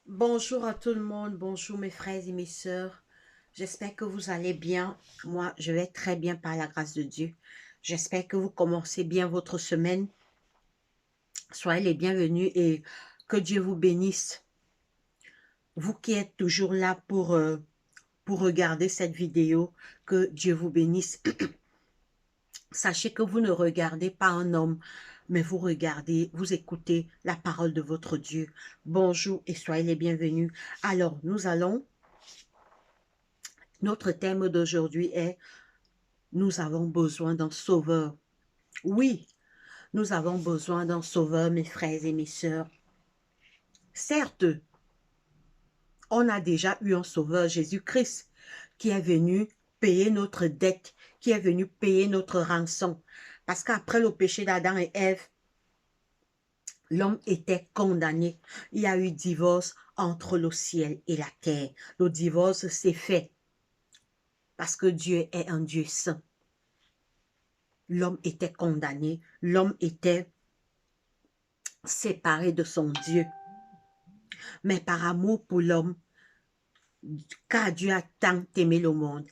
Bonjour à tout le monde, bonjour mes frères et mes sœurs. J'espère que vous allez bien. Moi, je vais très bien par la grâce de Dieu. J'espère que vous commencez bien votre semaine. Soyez les bienvenus et que Dieu vous bénisse. Vous qui êtes toujours là pour regarder cette vidéo, que Dieu vous bénisse. Sachez que vous ne regardez pas un homme, mais vous regardez, vous écoutez la parole de votre Dieu. Bonjour et soyez les bienvenus. Alors, notre thème d'aujourd'hui est nous avons besoin d'un sauveur. Oui, nous avons besoin d'un sauveur, mes frères et mes sœurs. Certes, on a déjà eu un sauveur, Jésus-Christ, qui est venu payer notre dette, qui est venu payer notre rançon. Parce qu'après le péché d'Adam et Ève, l'homme était condamné. Il y a eu divorce entre le ciel et la terre. Le divorce s'est fait parce que Dieu est un Dieu saint. L'homme était condamné, l'homme était séparé de son Dieu. Mais par amour pour l'homme, car Dieu a tant aimé le monde,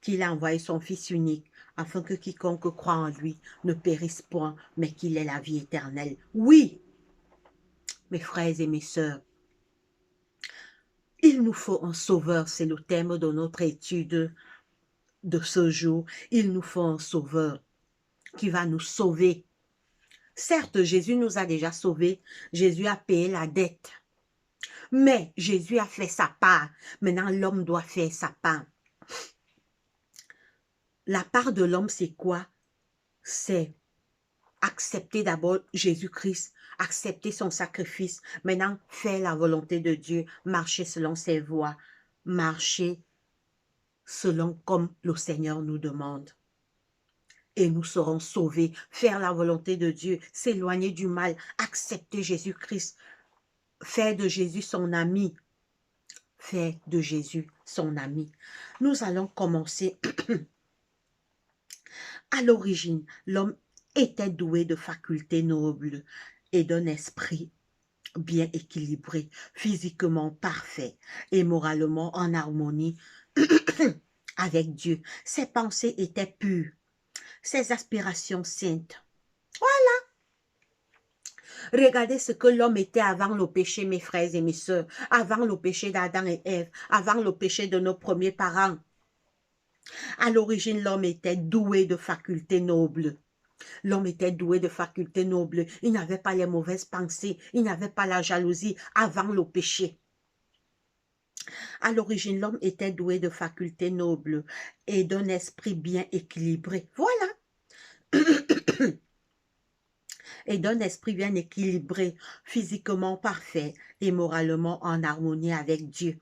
qu'il a envoyé son Fils unique, afin que quiconque croit en lui ne périsse point, mais qu'il ait la vie éternelle. Oui, mes frères et mes sœurs, il nous faut un sauveur, c'est le thème de notre étude de ce jour. Il nous faut un sauveur qui va nous sauver. Certes, Jésus nous a déjà sauvés, Jésus a payé la dette, mais Jésus a fait sa part. Maintenant, l'homme doit faire sa part. La part de l'homme, c'est quoi? C'est accepter d'abord Jésus-Christ, accepter son sacrifice. Maintenant, faire la volonté de Dieu, marcher selon ses voies, marcher selon comme le Seigneur nous demande. Et nous serons sauvés. Faire la volonté de Dieu, s'éloigner du mal, accepter Jésus-Christ, faire de Jésus son ami. Faire de Jésus son ami. Nous allons commencer. À l'origine, l'homme était doué de facultés nobles et d'un esprit bien équilibré, physiquement parfait et moralement en harmonie avec Dieu. Ses pensées étaient pures, ses aspirations saintes. Regardez ce que l'homme était avant le péché, mes frères et mes sœurs, avant le péché d'Adam et Ève, avant le péché de nos premiers parents. À l'origine, l'homme était doué de facultés nobles. L'homme était doué de facultés nobles. Il n'avait pas les mauvaises pensées. Il n'avait pas la jalousie avant le péché. À l'origine, l'homme était doué de facultés nobles et d'un esprit bien équilibré. Voilà. Et d'un esprit bien équilibré, physiquement parfait et moralement en harmonie avec Dieu.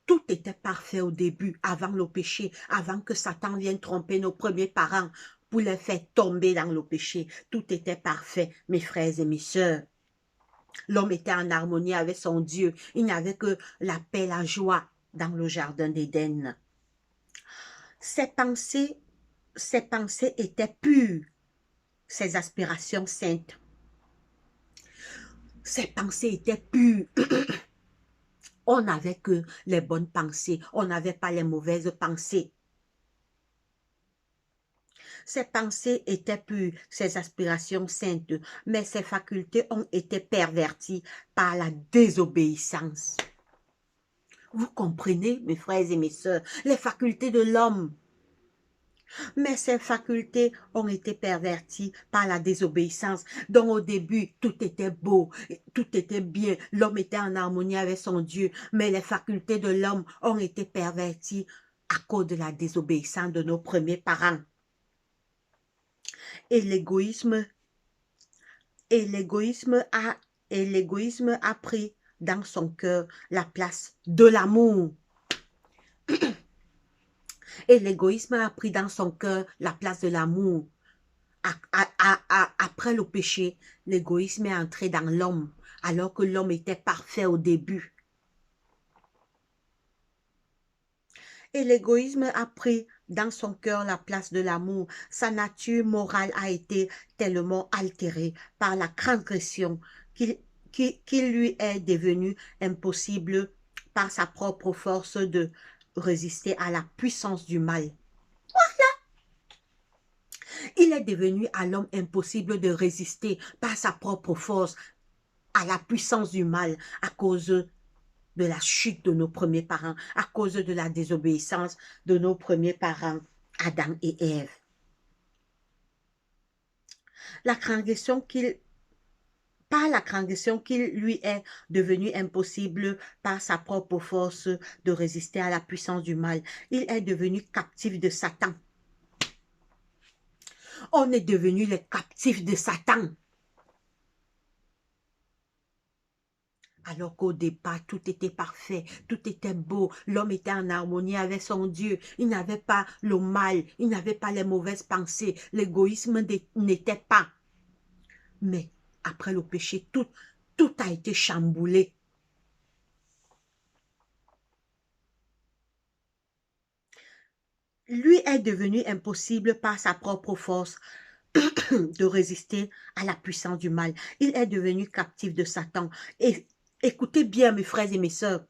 Tout était parfait au début, avant le péché, avant que Satan vienne tromper nos premiers parents pour les faire tomber dans le péché. Tout était parfait, mes frères et mes sœurs. L'homme était en harmonie avec son Dieu. Il n'y avait que la paix, la joie dans le jardin d'Éden. Ses pensées étaient pures, ses aspirations saintes. Ses pensées étaient pures. On n'avait que les bonnes pensées, on n'avait pas les mauvaises pensées. Ses pensées étaient pures, ses aspirations saintes, mais ses facultés ont été perverties par la désobéissance. Vous comprenez, mes frères et mes sœurs, les facultés de l'homme. Mais ces facultés ont été perverties par la désobéissance. Donc au début, tout était beau, tout était bien, l'homme était en harmonie avec son Dieu, mais les facultés de l'homme ont été perverties à cause de la désobéissance de nos premiers parents. Et l'égoïsme a pris dans son cœur la place de l'amour. Et l'égoïsme a pris dans son cœur la place de l'amour. Après le péché, l'égoïsme est entré dans l'homme, alors que l'homme était parfait au début. Et l'égoïsme a pris dans son cœur la place de l'amour. Sa nature morale a été tellement altérée par la transgression qu'il qu'il lui est devenu impossible par sa propre force de résister à la puissance du mal. Il est devenu à l'homme impossible de résister par sa propre force à la puissance du mal à cause de la chute de nos premiers parents, à cause de la désobéissance de nos premiers parents, Adam et Ève. La transgression qu'il Par la transgression qu'il lui est devenu impossible par sa propre force de résister à la puissance du mal. Il est devenu captif de Satan. On est devenu les captifs de Satan. Alors qu'au départ, tout était parfait, tout était beau, l'homme était en harmonie avec son Dieu, il n'avait pas le mal, il n'avait pas les mauvaises pensées, l'égoïsme n'était pas. Mais après le péché, tout a été chamboulé. Lui est devenu impossible par sa propre force de résister à la puissance du mal. Il est devenu captif de Satan. Et écoutez bien, mes frères et mes sœurs,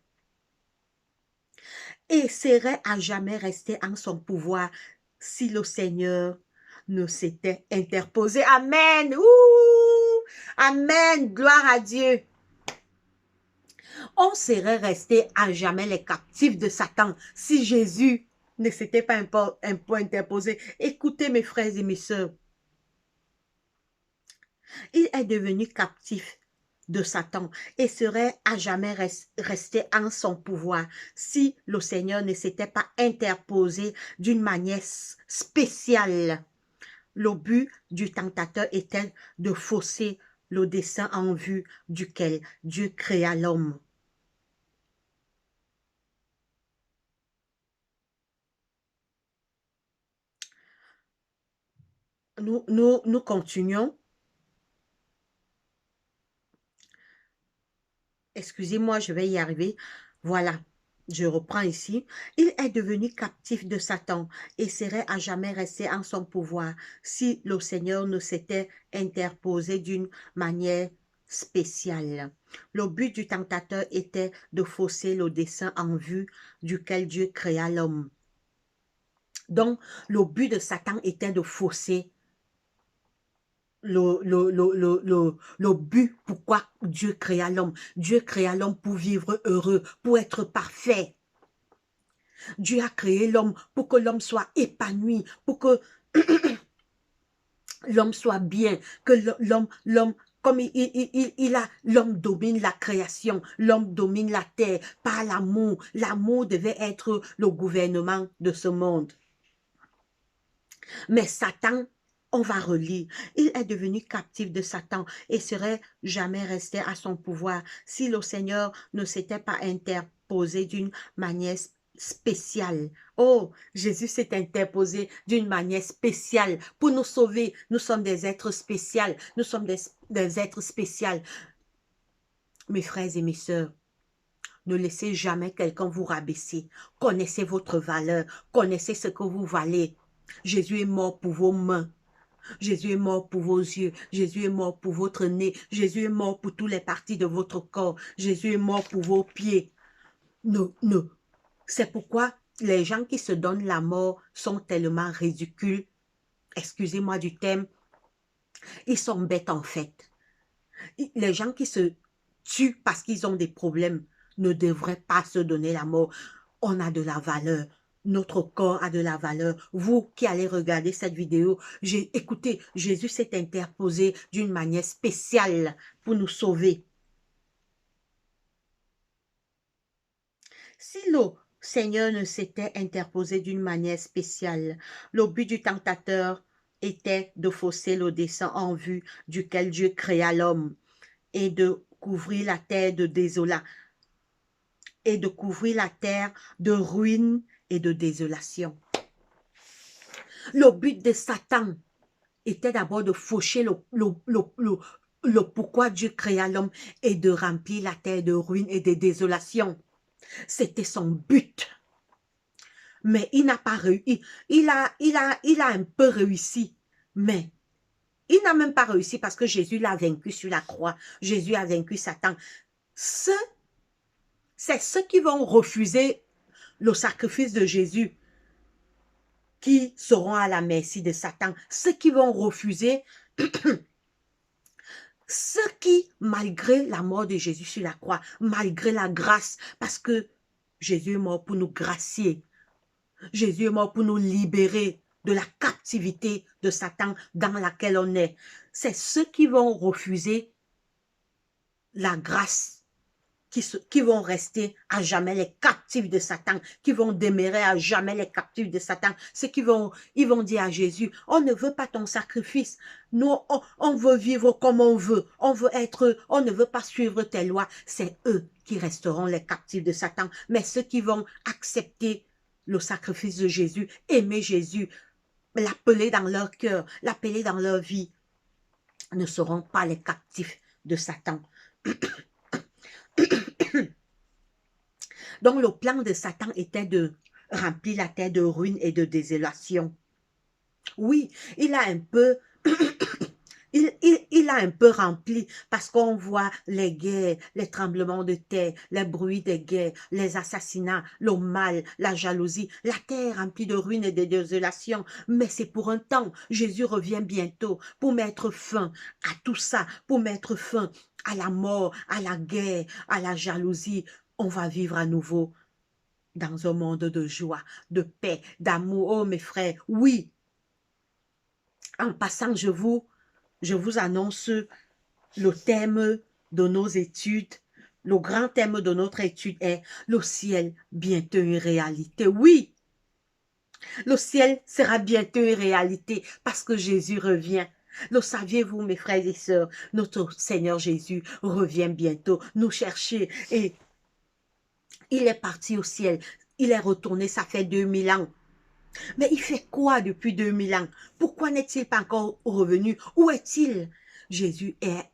et serait à jamais resté en son pouvoir si le Seigneur ne s'était interposé. Amen. Ouh! Amen. Gloire à Dieu. On serait resté à jamais les captifs de Satan si Jésus ne s'était pas interposé. Écoutez mes frères et mes sœurs. Il est devenu captif de Satan et serait à jamais resté en son pouvoir si le Seigneur ne s'était pas interposé d'une manière spéciale. Le but du tentateur était de fausser le dessein en vue duquel Dieu créa l'homme. Nous continuons. Excusez-moi, je vais y arriver. Voilà, je reprends ici. Il est devenu captif de Satan et serait à jamais resté en son pouvoir si le Seigneur ne s'était interposé d'une manière spéciale. Le but du tentateur était de fausser le dessein en vue duquel Dieu créa l'homme. Donc, le but de Satan était de fausser le but pourquoi Dieu créa l'homme. Dieu créa l'homme pour vivre heureux, pour être parfait. Dieu a créé l'homme pour que l'homme soit épanoui, pour que l'homme soit bien, que l'homme, comme l'homme domine la création, l'homme domine la terre par l'amour. L'amour devait être le gouvernement de ce monde. Mais Satan, on va relire, il est devenu captif de Satan et serait jamais resté à son pouvoir si le Seigneur ne s'était pas interposé d'une manière spéciale. Oh, Jésus s'est interposé d'une manière spéciale pour nous sauver. Nous sommes des êtres spéciaux. Nous sommes des êtres spéciaux. Mes frères et mes sœurs, ne laissez jamais quelqu'un vous rabaisser. Connaissez votre valeur. Connaissez ce que vous valez. Jésus est mort pour vos mains. Jésus est mort pour vos yeux. Jésus est mort pour votre nez. Jésus est mort pour toutes les parties de votre corps. Jésus est mort pour vos pieds. Non, non. C'est pourquoi les gens qui se donnent la mort sont tellement ridicules. Excusez-moi du thème. Ils sont bêtes en fait. Les gens qui se tuent parce qu'ils ont des problèmes ne devraient pas se donner la mort. On a de la valeur. Notre corps a de la valeur. Vous qui allez regarder cette vidéo, écoutez, Jésus s'est interposé d'une manière spéciale pour nous sauver. Si le Seigneur ne s'était interposé d'une manière spéciale, le but du tentateur était de fausser le dessein en vue duquel Dieu créa l'homme et de couvrir la terre de désolat et de couvrir la terre de ruines et de désolation. Le but de Satan était d'abord de faucher le pourquoi Dieu créa l'homme et de remplir la terre de ruines et de désolation. C'était son but. Mais il n'a pas réussi. Il a un peu réussi. Mais Il n'a même pas réussi parce que Jésus l'a vaincu sur la croix. Jésus a vaincu Satan. C'est ceux qui vont refuser le sacrifice de Jésus qui seront à la merci de Satan. Ceux qui vont refuser, ceux qui, malgré la mort de Jésus sur la croix, malgré la grâce, parce que Jésus est mort pour nous gracier, Jésus est mort pour nous libérer de la captivité de Satan dans laquelle on est. C'est ceux qui vont refuser la grâce, qui vont rester à jamais les captifs de Satan, qui vont demeurer à jamais les captifs de Satan. Ceux qui ils vont dire à Jésus, on ne veut pas ton sacrifice. Nous, on veut vivre comme on veut. On ne veut pas suivre tes lois. C'est eux qui resteront les captifs de Satan. Mais ceux qui vont accepter le sacrifice de Jésus, aimer Jésus, l'appeler dans leur cœur, l'appeler dans leur vie, ne seront pas les captifs de Satan. Donc, le plan de Satan était de remplir la terre de ruines et de désolation. Oui, il a un peu... Il a un peu rempli parce qu'on voit les guerres, les tremblements de terre, les bruits des guerres, les assassinats, le mal, la jalousie. La terre remplie de ruines et de désolations. Mais c'est pour un temps. Jésus revient bientôt pour mettre fin à tout ça, pour mettre fin à la mort, à la guerre, à la jalousie. On va vivre à nouveau dans un monde de joie, de paix, d'amour. Oh mes frères, oui. En passant, je vous annonce le thème de nos études. Le grand thème de notre étude est le ciel bientôt une réalité. Oui, le ciel sera bientôt une réalité parce que Jésus revient. Le saviez-vous, mes frères et sœurs, notre Seigneur Jésus revient bientôt nous chercher et il est parti au ciel. Il est retourné, ça fait 2000 ans. Mais il fait quoi depuis 2000 ans? Pourquoi n'est-il pas encore revenu? Où est-il? Jésus est.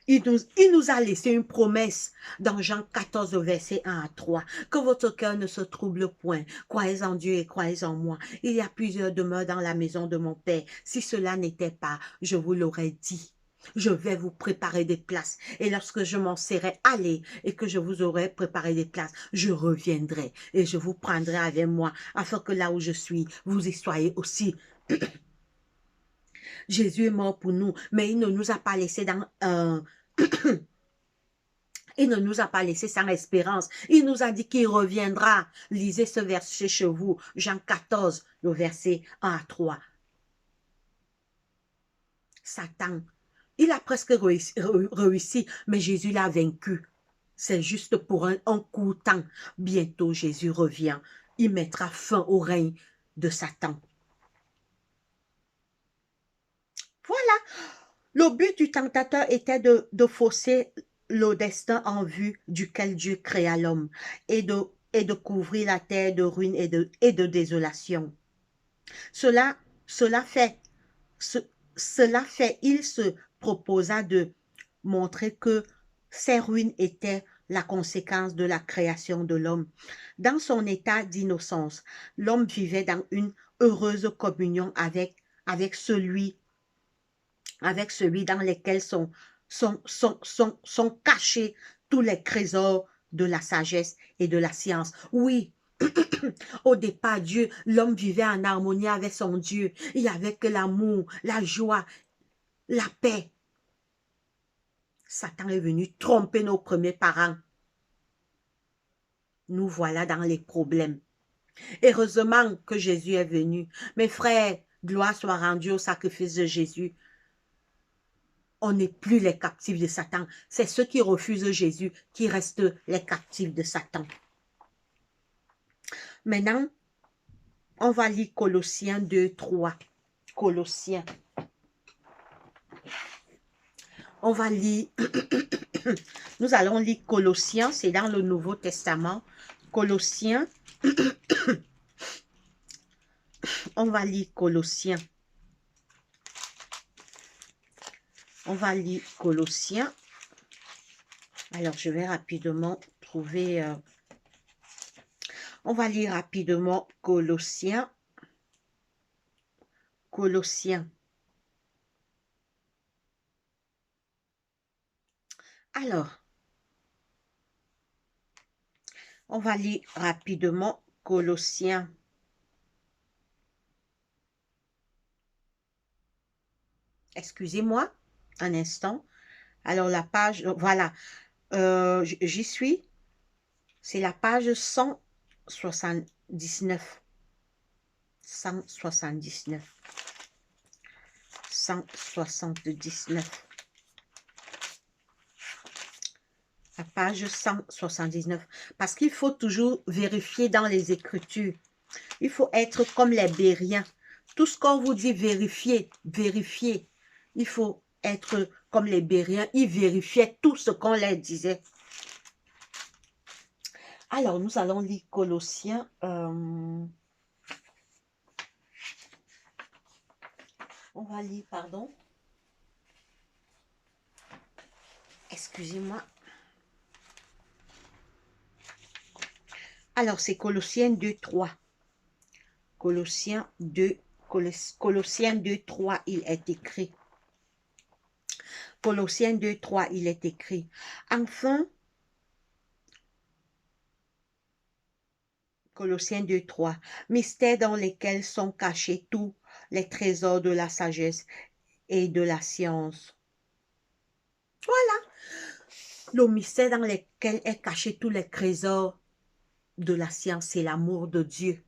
Il nous a laissé une promesse dans Jean 14, verset 1 à 3. Que votre cœur ne se trouble point. Croyez en Dieu et croyez en moi. Il y a plusieurs demeures dans la maison de mon Père. Si cela n'était pas, je vous l'aurais dit. Je vais vous préparer des places. Et lorsque je m'en serai allé et que je vous aurai préparé des places, je reviendrai et je vous prendrai avec moi afin que là où je suis, vous y soyez aussi. Jésus est mort pour nous, mais il ne nous a pas laissé dans il ne nous a pas laissé sans espérance. Il nous a dit qu'il reviendra. Lisez ce verset chez vous, Jean 14, le verset 1 à 3. Satan, il a presque réussi, mais Jésus l'a vaincu. C'est juste pour un court temps. Bientôt, Jésus revient. Il mettra fin au règne de Satan. Voilà. Le but du tentateur était de fausser le destin en vue duquel Dieu créa l'homme et de couvrir la terre de ruines et de désolation. Cela fait, il se proposa de montrer que ces ruines étaient la conséquence de la création de l'homme. Dans son état d'innocence, l'homme vivait dans une heureuse communion avec celui dans lequel sont cachés tous les trésors de la sagesse et de la science. Oui, au départ, l'homme vivait en harmonie avec son Dieu. Il n'y avait que l'amour, la joie, la paix. Satan est venu tromper nos premiers parents. Nous voilà dans les problèmes. Heureusement que Jésus est venu. Mes frères, gloire soit rendue au sacrifice de Jésus. On n'est plus les captifs de Satan. C'est ceux qui refusent Jésus qui restent les captifs de Satan. Maintenant, on va lire Colossiens 2, 3. Colossiens. On va lire, nous allons lire Colossiens, c'est dans le Nouveau Testament. Colossiens, on va lire Colossiens. On va lire Colossiens. Alors, je vais rapidement trouver... on va lire rapidement Colossiens. Colossiens. Alors, on va lire rapidement Colossiens. Excusez-moi un instant. Alors, la page, voilà, j'y suis. C'est la page 179. 179. 179. La page 179. Parce qu'il faut toujours vérifier dans les Écritures. Il faut être comme les Bériens. Tout ce qu'on vous dit, vérifiez, vérifiez. Il faut être comme les Bériens. Ils vérifiaient tout ce qu'on leur disait. Alors, nous allons lire Colossiens. On va lire, pardon. Excusez-moi. Alors, c'est Colossiens 2, 3. Colossiens 2, 3, il est écrit. Colossiens 2, 3, il est écrit. Enfin, Colossiens 2, 3, mystères dans lesquels sont cachés tous les trésors de la sagesse et de la science. Voilà, le mystère dans lequel est caché tous les trésors de la science, c'est l'amour de Dieu.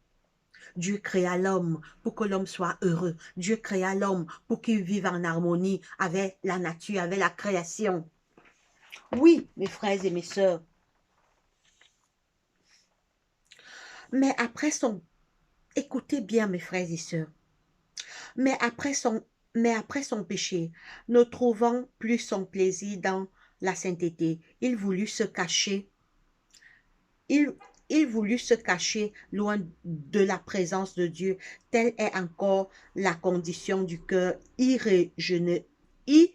Dieu créa l'homme pour que l'homme soit heureux. Dieu créa l'homme pour qu'il vive en harmonie avec la nature, avec la création. Oui, mes frères et mes sœurs. Mais après son... Écoutez bien, mes frères et sœurs. Mais après son péché, ne trouvant plus son plaisir dans la sainteté, il voulut se cacher. Il voulut se cacher loin de la présence de Dieu. Telle est encore la condition du cœur irrégénéré. Il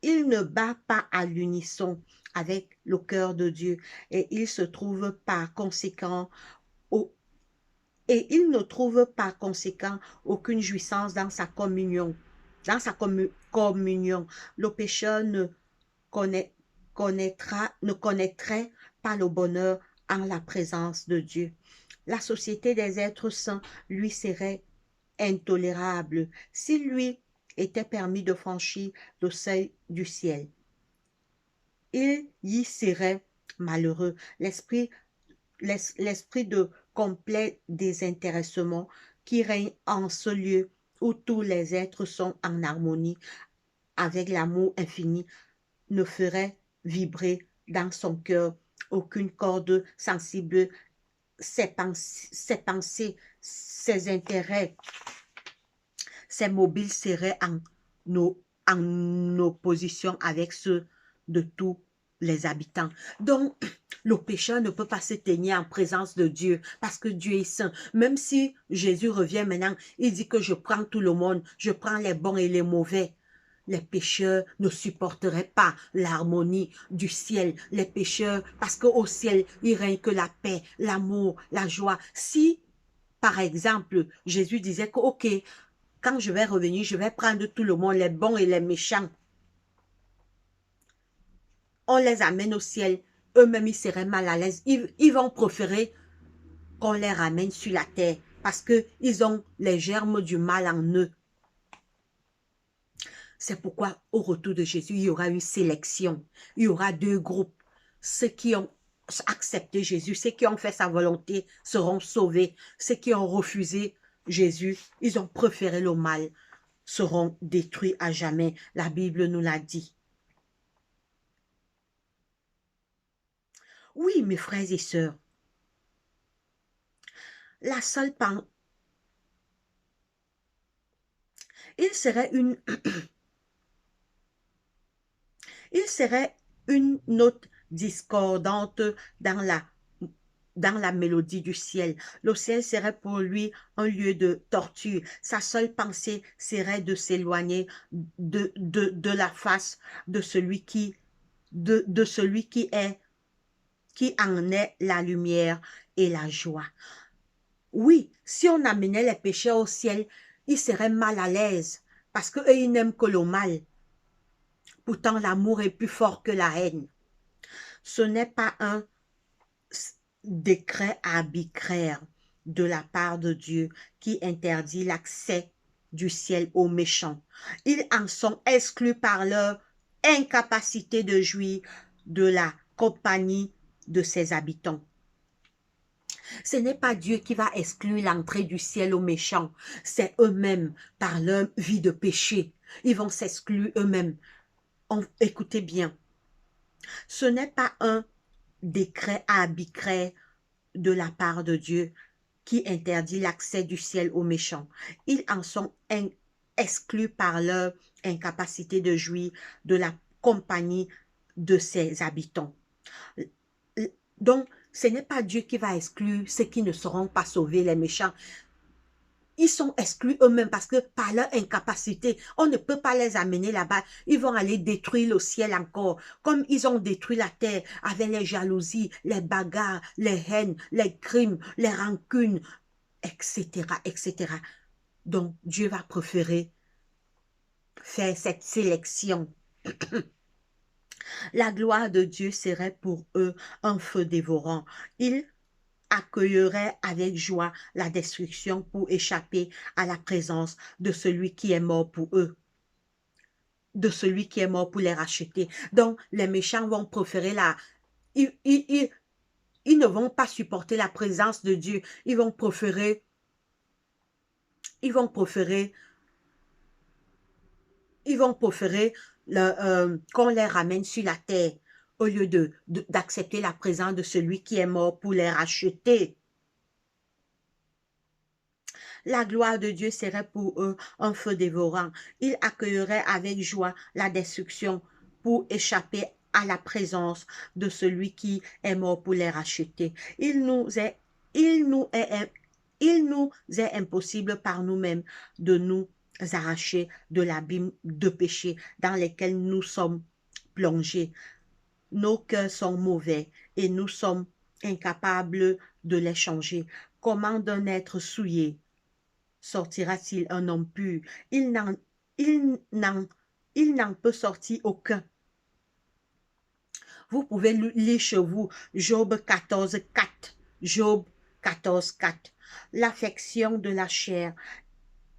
ne bat pas à l'unisson avec le cœur de Dieu et il se trouve par conséquent il ne trouve par conséquent aucune jouissance dans sa communion. Dans sa communion, le pécheur ne connaîtrait pas le bonheur en la présence de Dieu. La société des êtres saints lui serait intolérable s'il lui était permis de franchir le seuil du ciel. Il y serait malheureux. L'esprit de complet désintéressement qui règne en ce lieu où tous les êtres sont en harmonie avec l'amour infini ne ferait vibrer dans son cœur aucune corde sensible. Ses pensées, ses intérêts, ses mobiles seraient en opposition avec ceux de tous les habitants. Donc, le pécheur ne peut pas se tenir en présence de Dieu parce que Dieu est saint. Même si Jésus revient maintenant, il dit que je prends tout le monde, je prends les bons et les mauvais. Les pécheurs ne supporteraient pas l'harmonie du ciel. Les pécheurs, parce qu'au ciel, il règne que la paix, l'amour, la joie. Si, par exemple, Jésus disait que, ok, quand je vais revenir, je vais prendre tout le monde, les bons et les méchants. On les amène au ciel. Eux-mêmes, ils seraient mal à l'aise. Ils vont préférer qu'on les ramène sur la terre parce qu'ils ont les germes du mal en eux. C'est pourquoi, au retour de Jésus, il y aura une sélection. Il y aura deux groupes. Ceux qui ont accepté Jésus, ceux qui ont fait sa volonté seront sauvés. Ceux qui ont refusé Jésus, ils ont préféré le mal, seront détruits à jamais. La Bible nous l'a dit. Oui, mes frères et sœurs, la seule pensée, il serait une note discordante dans la mélodie du ciel. Le ciel serait pour lui un lieu de torture. Sa seule pensée serait de s'éloigner de la face de celui qui en est la lumière et la joie. Oui, si on amenait les pécheurs au ciel, ils seraient mal à l'aise parce qu'eux, ils n'aiment que le mal. Pourtant, l'amour est plus fort que la haine. Ce n'est pas un décret arbitraire de la part de Dieu qui interdit l'accès du ciel aux méchants. Ils en sont exclus par leur incapacité de jouir de la compagnie de ses habitants. Ce n'est pas Dieu qui va exclure l'entrée du ciel aux méchants, c'est eux-mêmes par leur vie de péché. Ils vont s'exclure eux-mêmes. Écoutez bien, ce n'est pas un décret arbitraire de la part de Dieu qui interdit l'accès du ciel aux méchants. Ils en sont exclus par leur incapacité de jouir de la compagnie de ses habitants. Donc, ce n'est pas Dieu qui va exclure ceux qui ne seront pas sauvés, les méchants. Ils sont exclus eux-mêmes parce que par leur incapacité, on ne peut pas les amener là-bas. Ils vont aller détruire le ciel encore, comme ils ont détruit la terre avec les jalousies, les bagarres, les haines, les crimes, les rancunes, etc., etc. Donc, Dieu va préférer faire cette sélection. La gloire de Dieu serait pour eux un feu dévorant. Ils accueilleraient avec joie la destruction pour échapper à la présence de celui qui est mort pour eux, de celui qui est mort pour les racheter. Donc, les méchants vont préférer ils ne vont pas supporter la présence de Dieu. Ils vont préférer qu'on les ramène sur la terre au lieu d'accepter la présence de celui qui est mort pour les racheter. La gloire de Dieu serait pour eux un feu dévorant. Ils accueilleraient avec joie la destruction pour échapper à la présence de celui qui est mort pour les racheter. Il nous est impossible par nous-mêmes de nous arracher de l'abîme de péché dans lequel nous sommes plongés. Nos cœurs sont mauvais et nous sommes incapables de les changer. Comment d'un être souillé sortira-t-il un homme pur? Il n'en peut sortir aucun. Vous pouvez lire chez vous Job 14, 4. Job 14, 4. L'affection de la chair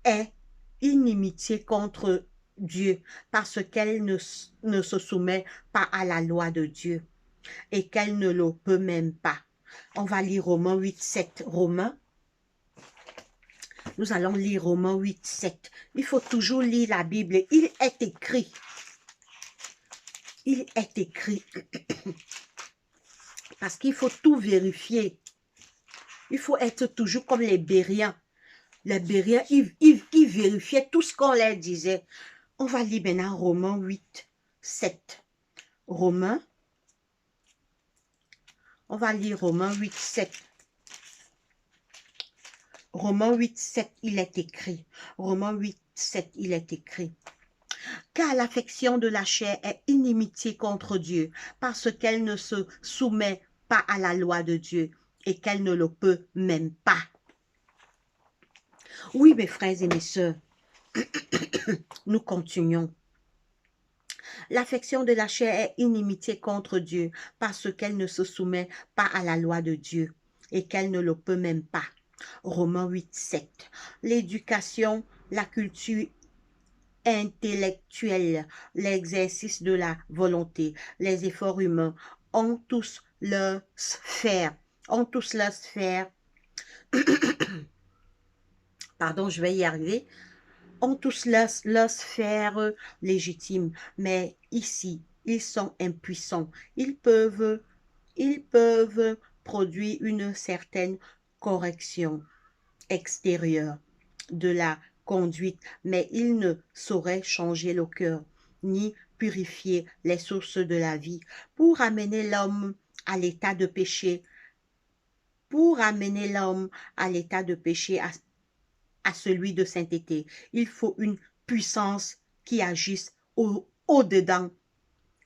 est inimitié contre Dieu parce qu'elle ne se soumet pas à la loi de Dieu et qu'elle ne le peut même pas. On va lire Romains 8, 7. Nous allons lire Romains 8, 7. Il faut toujours lire la Bible. Il est écrit. Il est écrit. Parce qu'il faut tout vérifier. Il faut être toujours comme les Bériens. Les Bériens, ils vérifiaient tout ce qu'on leur disait. On va lire maintenant Romains 8, 7. On va lire Romains 8, 7. Romains 8, 7, il est écrit. Romains 8, 7, il est écrit. Car l'affection de la chair est inimitié contre Dieu, parce qu'elle ne se soumet pas à la loi de Dieu et qu'elle ne le peut même pas. Oui, mes frères et mes sœurs, nous continuons. L'affection de la chair est inimitié contre Dieu, parce qu'elle ne se soumet pas à la loi de Dieu et qu'elle ne le peut même pas. Romains 8, 7. L'éducation, la culture intellectuelle, l'exercice de la volonté, les efforts humains ont tous leur sphère. Pardon, je vais y arriver. Ont tous leur sphère légitime, mais ici, ils sont impuissants. Ils peuvent produire une certaine correction extérieure de la conduite, mais ils ne sauraient changer le cœur, ni purifier les sources de la vie. Pour amener l'homme à l'état de péché, à celui de sainteté, il faut une puissance qui agisse au-dedans,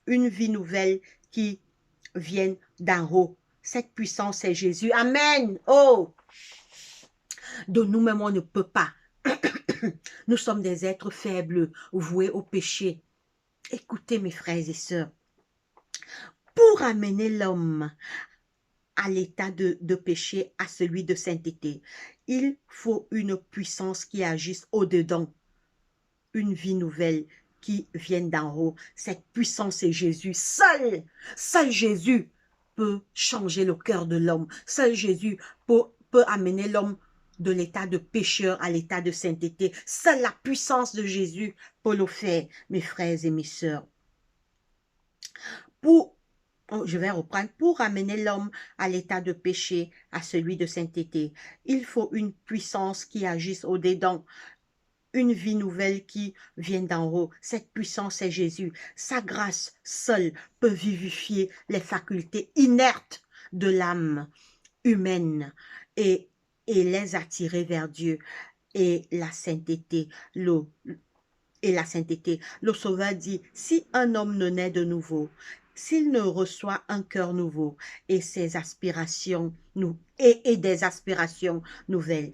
une vie nouvelle qui vienne d'en haut. Cette puissance, c'est Jésus. Amen. Oh! De nous-mêmes, on ne peut pas. Nous sommes des êtres faibles, voués au péché. Écoutez mes frères et sœurs, pour amener l'homme à l'état de péché, à celui de sainteté, il faut une puissance qui agisse au-dedans, une vie nouvelle qui vienne d'en haut. Cette puissance est Jésus. Seul Jésus peut changer le cœur de l'homme. Seul Jésus peut amener l'homme de l'état de pécheur à l'état de sainteté. Seule la puissance de Jésus peut le faire, mes frères et mes sœurs. Je vais reprendre, pour amener l'homme à l'état de péché, à celui de sainteté, il faut une puissance qui agisse au-dedans, une vie nouvelle qui vient d'en haut. Cette puissance est Jésus. Sa grâce seule peut vivifier les facultés inertes de l'âme humaine et les attirer vers Dieu et la sainteté. Le Sauveur dit, si un homme ne naît de nouveau, s'il ne reçoit un cœur nouveau et ses aspirations et des aspirations nouvelles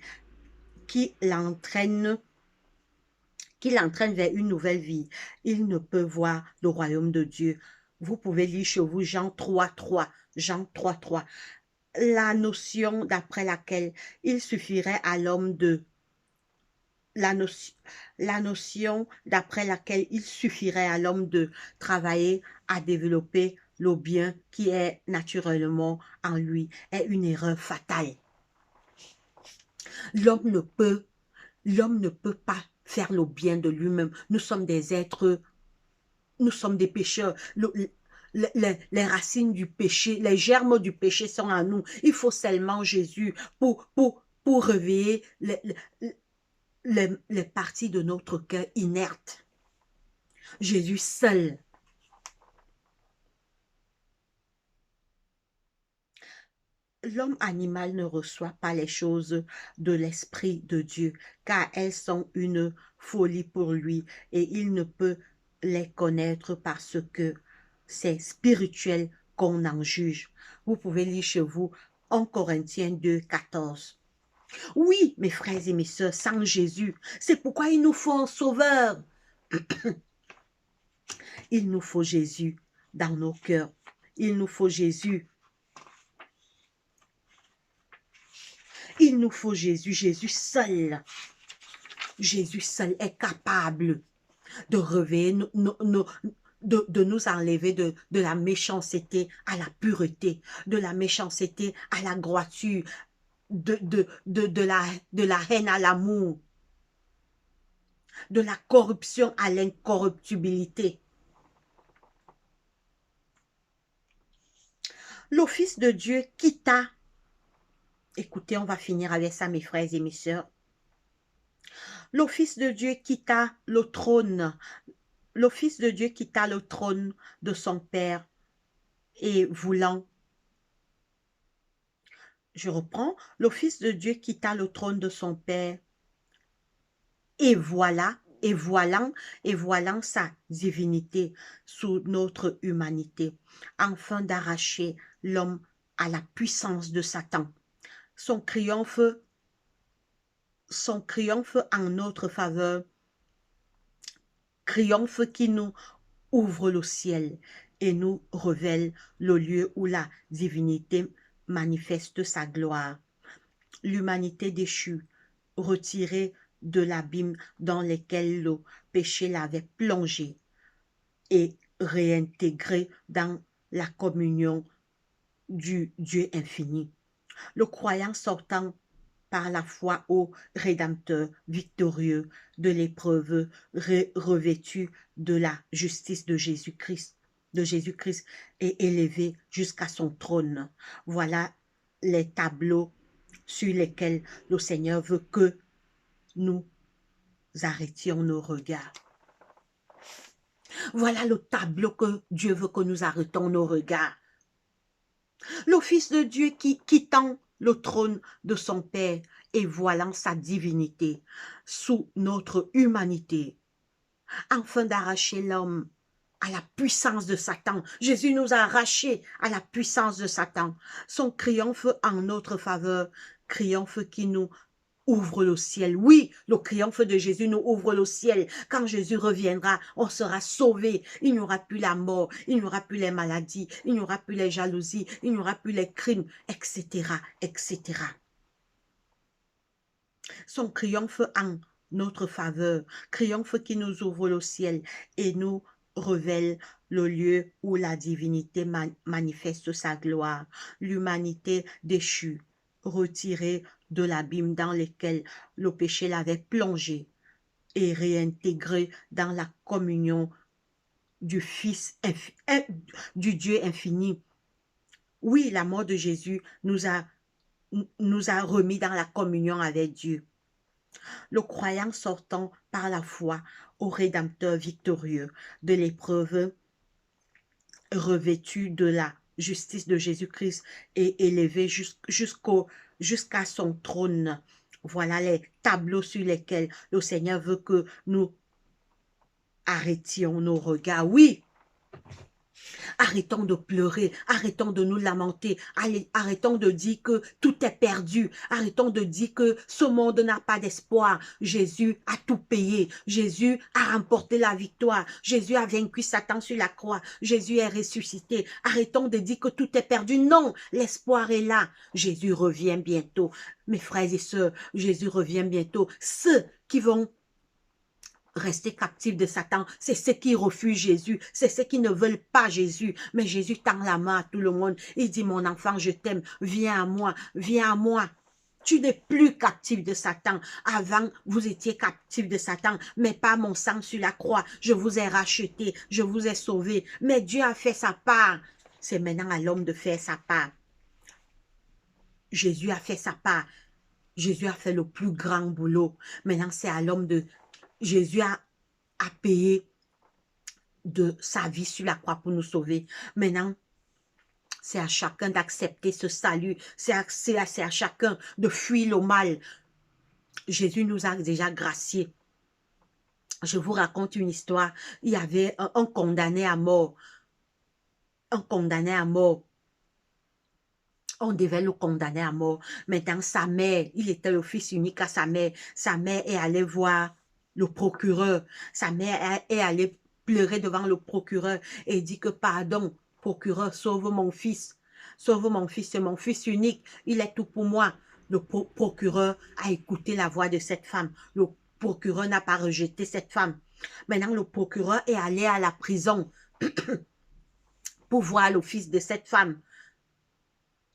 qui l'entraînent vers une nouvelle vie, il ne peut voir le royaume de Dieu. Vous pouvez lire chez vous Jean 3,3. Jean 3,3. La notion d'après laquelle il suffirait à l'homme de la notion d'après laquelle il suffirait à l'homme de travailler à développer le bien qui est naturellement en lui est une erreur fatale. L'homme ne peut pas faire le bien de lui-même. Nous sommes des êtres, nous sommes des pécheurs. Les racines du péché, les germes du péché sont en nous. Il faut seulement Jésus pour réveiller les parties de notre cœur inertes. Jésus seul. L'homme animal ne reçoit pas les choses de l'Esprit de Dieu, car elles sont une folie pour lui, et il ne peut les connaître parce que c'est spirituel qu'on en juge. Vous pouvez lire chez vous 1 Corinthiens 2, 14. Oui, mes frères et mes sœurs, sans Jésus, c'est pourquoi il nous faut un sauveur. Il nous faut Jésus dans nos cœurs. Il nous faut Jésus. Il nous faut Jésus. Jésus seul est capable de réveiller de nous enlever de la méchanceté à la pureté, de la méchanceté à la droiture, de la haine à l'amour, de la corruption à l'incorruptibilité. Le Fils de Dieu quitta, écoutez, on va finir avec ça mes frères et mes sœurs, le Fils de Dieu quitta le trône, de son Père et voulant, je reprends, le Fils de Dieu quitta le trône de son Père et voilant sa divinité sous notre humanité, afin d'arracher l'homme à la puissance de Satan. Son triomphe en notre faveur, triomphe qui nous ouvre le ciel et nous révèle le lieu où la divinité manifeste sa gloire. L'humanité déchue, retirée de l'abîme dans lequel le péché l'avait plongée et réintégrée dans la communion du Dieu infini. Le croyant sortant par la foi au Rédempteur victorieux de l'épreuve revêtu de la justice de Jésus-Christ, est élevé jusqu'à son trône. Voilà les tableaux sur lesquels le Seigneur veut que nous arrêtions nos regards. Voilà le tableau que Dieu veut que nous arrêtons nos regards. Le Fils de Dieu qui quittant le trône de son Père et voilant sa divinité sous notre humanité, afin d'arracher l'homme à la puissance de Satan. Jésus nous a arrachés à la puissance de Satan. Son triomphe en notre faveur, triomphe qui nous ouvre le ciel. Oui, le triomphe de Jésus nous ouvre le ciel. Quand Jésus reviendra, on sera sauvé. Il n'y aura plus la mort, il n'y aura plus les maladies, il n'y aura plus les jalousies, il n'y aura plus les crimes, etc., etc. Son triomphe en notre faveur, triomphe qui nous ouvre le ciel et nous révèle le lieu où la divinité manifeste sa gloire, l'humanité déchue, retirée de l'abîme dans lequel le péché l'avait plongée et réintégrée dans la communion du Fils, du Dieu infini. Oui, la mort de Jésus nous a remis dans la communion avec Dieu. Le croyant sortant par la foi au Rédempteur victorieux de l'épreuve, revêtu de la justice de Jésus-Christ et élevé jusqu'à son trône. Voilà les tableaux sur lesquels le Seigneur veut que nous arrêtions nos regards. Oui, arrêtons de pleurer, arrêtons de nous lamenter, arrêtons de dire que tout est perdu, arrêtons de dire que ce monde n'a pas d'espoir. Jésus a tout payé, Jésus a remporté la victoire, Jésus a vaincu Satan sur la croix, Jésus est ressuscité. Arrêtons de dire que tout est perdu. Non, l'espoir est là. Jésus revient bientôt. Mes frères et sœurs, Jésus revient bientôt. Ceux qui vont rester captifs de Satan, c'est ceux qui refusent Jésus, c'est ceux qui ne veulent pas Jésus. Mais Jésus tend la main à tout le monde. Il dit, mon enfant, je t'aime, viens à moi, viens à moi. Tu n'es plus captif de Satan. Avant, vous étiez captif de Satan, mais pas mon sang sur la croix. Je vous ai racheté, je vous ai sauvé. Mais Dieu a fait sa part. C'est maintenant à l'homme de faire sa part. Jésus a fait sa part. Jésus a fait le plus grand boulot. Maintenant, c'est à l'homme de... Jésus a payé de sa vie sur la croix pour nous sauver. Maintenant, c'est à chacun d'accepter ce salut. C'est à chacun de fuir le mal. Jésus nous a déjà graciés. Je vous raconte une histoire. Il y avait un condamné à mort. Un condamné à mort. On devait le condamner à mort. Maintenant, sa mère, il était le fils unique à sa mère. Sa mère est allée voir le procureur. Sa mère est allée pleurer devant le procureur et dit que pardon, procureur, sauve mon fils. Sauve mon fils, c'est mon fils unique. Il est tout pour moi. Le procureur a écouté la voix de cette femme. Le procureur n'a pas rejeté cette femme. Maintenant, le procureur est allé à la prison pour voir le fils de cette femme.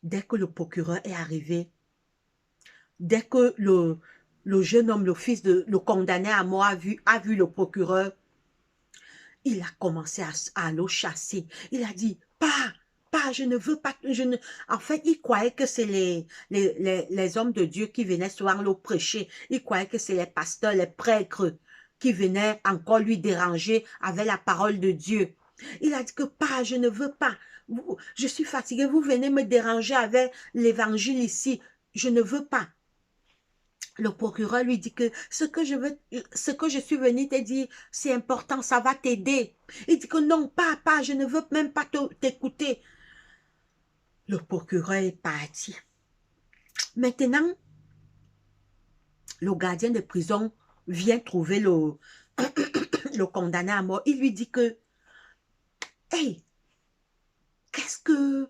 Dès que le procureur est arrivé, dès que le jeune homme, le fils de le condamné à mort a vu le procureur, il a commencé à le chasser. Il a dit, pas, je ne veux pas, En fait, il croyait que c'est les hommes de Dieu qui venaient souvent le prêcher. Il croyait que c'est les pasteurs, les prêtres qui venaient encore lui déranger avec la parole de Dieu. Il a dit que pas, je ne veux pas. Je suis fatigué, vous venez me déranger avec l'évangile ici. Je ne veux pas. Le procureur lui dit que ce que je suis venu te dire, c'est important, ça va t'aider. Il dit que non, pas, je ne veux même pas t'écouter. Le procureur est parti. Maintenant, le gardien de prison vient trouver le condamné à mort. Il lui dit que, hey, qu'est-ce que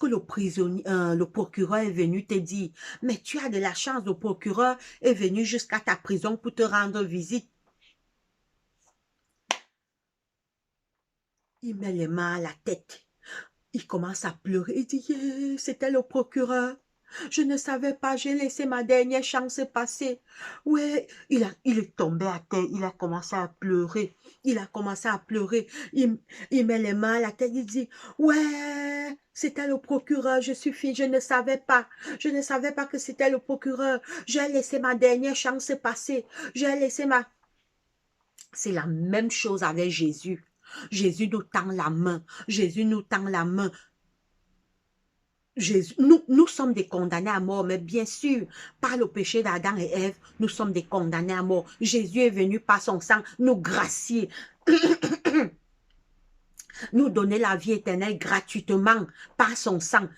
le procureur est venu te dire? Mais tu as de la chance, le procureur est venu jusqu'à ta prison pour te rendre visite. Il met les mains à la tête. Il commence à pleurer. Il dit, yeah, c'était le procureur. Je ne savais pas, j'ai laissé ma dernière chance passer. Ouais, il est tombé à terre, il a commencé à pleurer. Il a commencé à pleurer. Il met les mains à la tête, il dit, ouais, c'était le procureur, je ne savais pas. Je ne savais pas que c'était le procureur. J'ai laissé ma dernière chance passer. J'ai laissé ma... C'est la même chose avec Jésus. Jésus nous tend la main. Jésus nous tend la main. Jésus, nous sommes des condamnés à mort, mais bien sûr, par le péché d'Adam et Ève, nous sommes des condamnés à mort. Jésus est venu par son sang nous gracier, nous donner la vie éternelle gratuitement par son sang.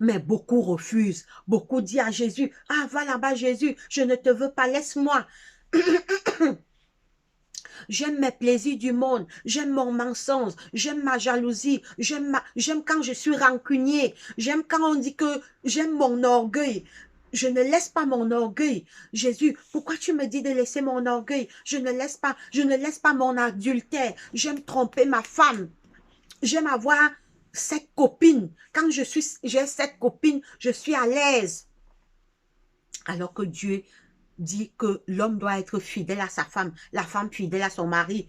Mais beaucoup refusent. Beaucoup disent à Jésus, ah, va là-bas Jésus, je ne te veux pas, laisse-moi. J'aime mes plaisirs du monde, j'aime mon mensonge, j'aime ma jalousie, j'aime quand je suis rancunier, j'aime quand on dit que j'aime mon orgueil. Je ne laisse pas mon orgueil. Jésus, pourquoi tu me dis de laisser mon orgueil? Je ne laisse pas mon adultère. J'aime tromper ma femme. J'aime avoir cette copine. Quand j'ai cette copine, je suis à l'aise. Alors que Dieu dit que l'homme doit être fidèle à sa femme, la femme fidèle à son mari.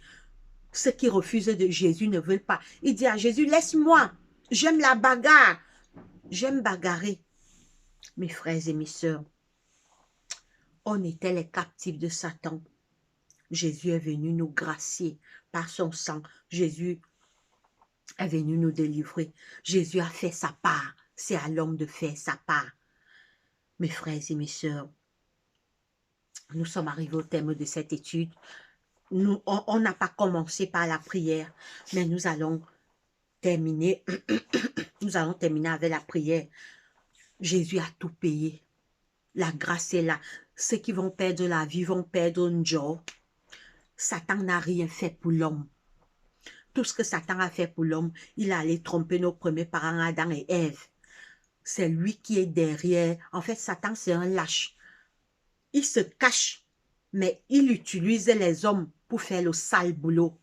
Ceux qui refusent de Jésus ne veulent pas. Il dit à Jésus, laisse-moi, j'aime la bagarre, j'aime bagarrer. Mes frères et mes sœurs, on était les captifs de Satan. Jésus est venu nous gracier par son sang. Jésus est venu nous délivrer. Jésus a fait sa part. C'est à l'homme de faire sa part. Mes frères et mes sœurs, nous sommes arrivés au thème de cette étude. On n'a pas commencé par la prière, mais nous allons terminer, nous allons terminer avec la prière. Jésus a tout payé. La grâce est là. Ceux qui vont perdre la vie vont perdre un job. Satan n'a rien fait pour l'homme. Tout ce que Satan a fait pour l'homme, il a allé tromper nos premiers parents, Adam et Ève. C'est lui qui est derrière. En fait, Satan, c'est un lâche. Il se cache, mais il utilise les hommes pour faire le sale boulot.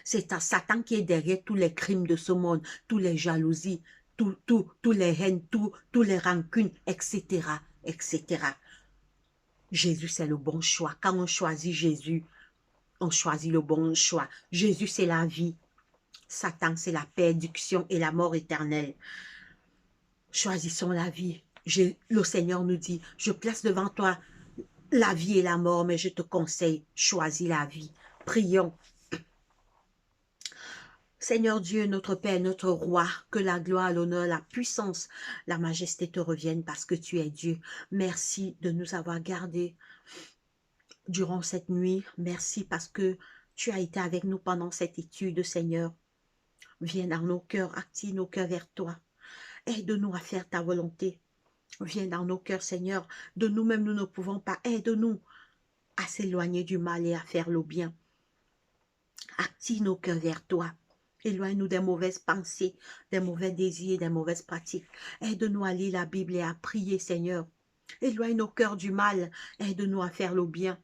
C'est Satan qui est derrière tous les crimes de ce monde, tous les jalousies, tous les haines, tous les rancunes, etc., etc. Jésus, c'est le bon choix. Quand on choisit Jésus, on choisit le bon choix. Jésus, c'est la vie. Satan, c'est la perdition et la mort éternelle. Choisissons la vie. Le Seigneur nous dit, je place devant toi la vie et la mort, mais je te conseille, choisis la vie. Prions. Seigneur Dieu, notre Père, notre Roi, que la gloire, l'honneur, la puissance, la majesté te reviennent parce que tu es Dieu. Merci de nous avoir gardés durant cette nuit. Merci parce que tu as été avec nous pendant cette étude, Seigneur. Viens dans nos cœurs, active nos cœurs vers toi. Aide-nous à faire ta volonté. Viens dans nos cœurs, Seigneur. De nous-mêmes, nous ne pouvons pas. Aide-nous à s'éloigner du mal et à faire le bien. Active nos cœurs vers toi. Éloigne-nous des mauvaises pensées, des mauvais désirs, des mauvaises pratiques. Aide-nous à lire la Bible et à prier, Seigneur. Éloigne nos cœurs du mal. Aide-nous à faire le bien.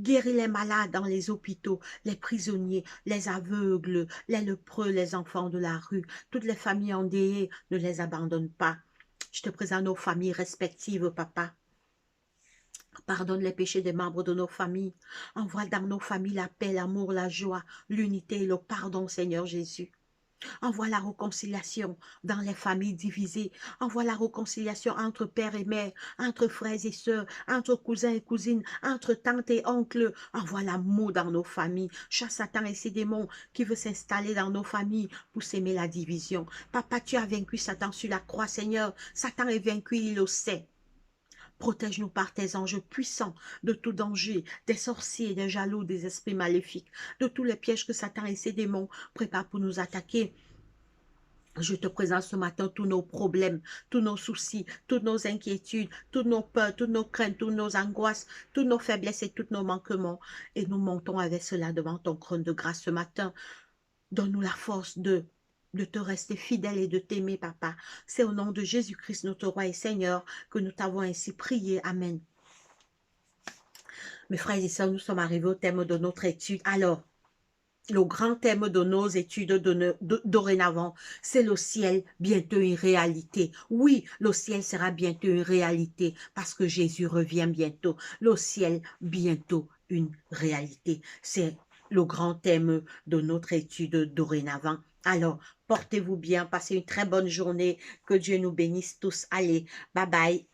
Guéris les malades dans les hôpitaux, les prisonniers, les aveugles, les lépreux, les enfants de la rue, toutes les familles endeuillées, ne les abandonne pas. Je te présente nos familles respectives, Papa. Pardonne les péchés des membres de nos familles. Envoie dans nos familles la paix, l'amour, la joie, l'unité et le pardon, Seigneur Jésus. Envoie la réconciliation dans les familles divisées. Envoie la réconciliation entre père et mère, entre frères et sœurs, entre cousins et cousines, entre tantes et oncles. Envoie l'amour dans nos familles. Chasse Satan et ses démons qui veulent s'installer dans nos familles pour s'aimer la division. Papa, tu as vaincu Satan sur la croix, Seigneur. Satan est vaincu, il le sait. Protège-nous par tes anges puissants de tout danger, des sorciers, des jaloux, des esprits maléfiques, de tous les pièges que Satan et ses démons préparent pour nous attaquer. Je te présente ce matin tous nos problèmes, tous nos soucis, toutes nos inquiétudes, toutes nos peurs, toutes nos craintes, toutes nos angoisses, toutes nos faiblesses et tous nos manquements. Et nous montons avec cela devant ton trône de grâce ce matin. Donne-nous la force de te rester fidèle et de t'aimer, Papa. C'est au nom de Jésus-Christ, notre Roi et Seigneur, que nous t'avons ainsi prié. Amen. Mes frères et sœurs, nous sommes arrivés au thème de notre étude. Alors, le grand thème de nos études dorénavant, c'est le ciel, bientôt une réalité. Oui, le ciel sera bientôt une réalité parce que Jésus revient bientôt. Le ciel, bientôt une réalité. C'est le grand thème de notre étude dorénavant. Alors, portez-vous bien, passez une très bonne journée, que Dieu nous bénisse tous. Allez, bye bye.